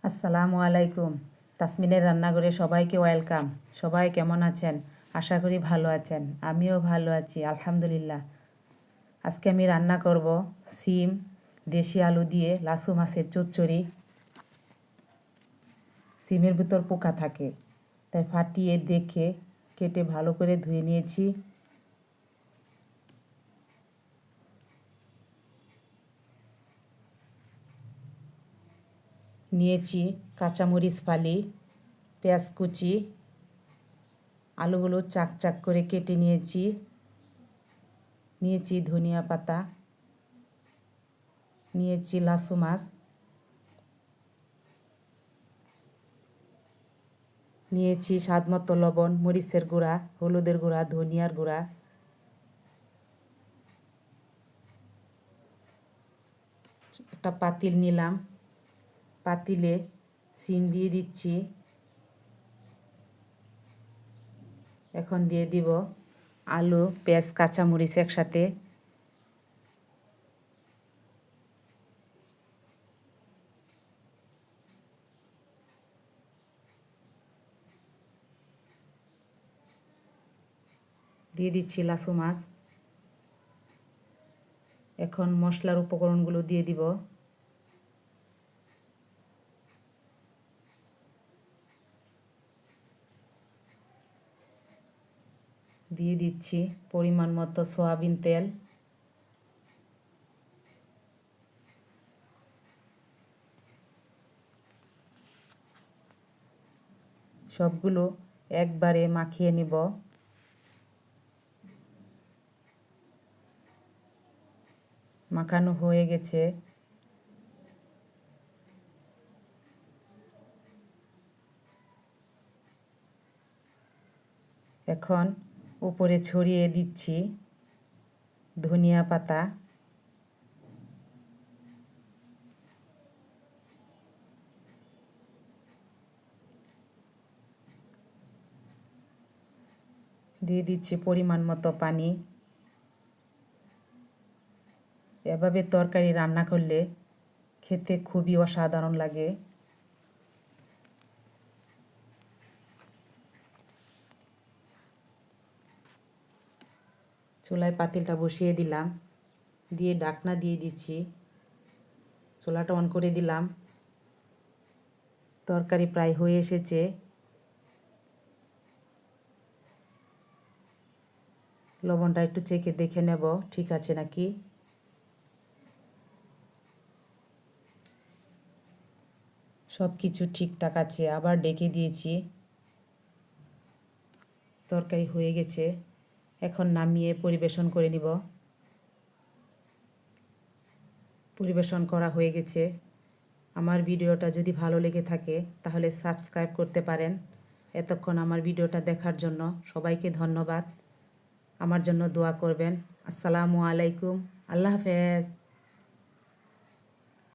আসসালামু আলাইকুম। তাসমিনের রান্নাঘরে সবাইকে ওয়েলকাম। সবাই কেমন আছেন? আশা করি ভালো আছেন। আমিও ভালো আছি আলহামদুলিল্লাহ। আজকে আমি রান্না করব সিম, দেশি আলু দিয়ে লাসু মাছের চচ্চড়ি। সিমের ভিতর পোকা থাকে, তাই ফাটিয়ে দেখে কেটে ভালো করে ধুয়ে নিয়েছি। নিয়েছি কাঁচামরিচ ফালি, পেঁয়াজ কুচি, আলুগুলো চাক চাক করে কেটে নিয়েছি। নিয়েছি ধনিয়া পাতা, নিয়েছি লাসু মাছ, নিয়েছি স্বাদমতো লবণ, মরিচের গুঁড়া, হলুদের গুঁড়া, ধনিয়ার গুঁড়া। একটা পাতিল নিলাম, পাতিলে সিম দিয়ে দিচ্ছি। এখন দিয়ে দিব আলু, পেঁয়াজ, কাঁচামরিচ একসাথে। দিয়ে দিচ্ছি লাসু মাছ। এখন মশলার উপকরণগুলো দিয়ে দিব। দিয়ে দিচ্ছি পরিমাণ মতো সয়াবিন তেল, সবগুলো একবারে মাখিয়ে নিব। মাখানো হয়ে গেছে। এখন উপরে ছড়িয়ে দিচ্ছি ধনিয়া পাতা, দিয়ে দিচ্ছি পরিমাণ মতো পানি। এভাবে তরকারি রান্না করলে খেতে খুবই অসাধারণ লাগে। চুলায় পাতিলটা বসিয়ে দিলাম, দিয়ে ঢাকনা দিয়ে দিচ্ছি। চুলাটা অন করে দিলাম। তরকারি প্রায় হয়ে এসেছে। লবণটা একটু চেখে দেখে নেব ঠিক আছে নাকি। সব কিছু ঠিকঠাক আছে, আবার ডেকে দিয়েছি। তরকারি হয়ে গেছে। এখন নামিয়ে পরিবেশন করে নিব। পরিবেশন করা হয়ে গেছে। আমার ভিডিওটা যদি ভালো লেগে থাকে তাহলে সাবস্ক্রাইব করতে পারেন। এতক্ষণ আমার ভিডিওটা দেখার জন্য সবাইকে ধন্যবাদ। আমার জন্য দোয়া করবেন। আসসালামু আলাইকুম। আল্লাহ হাফেজ।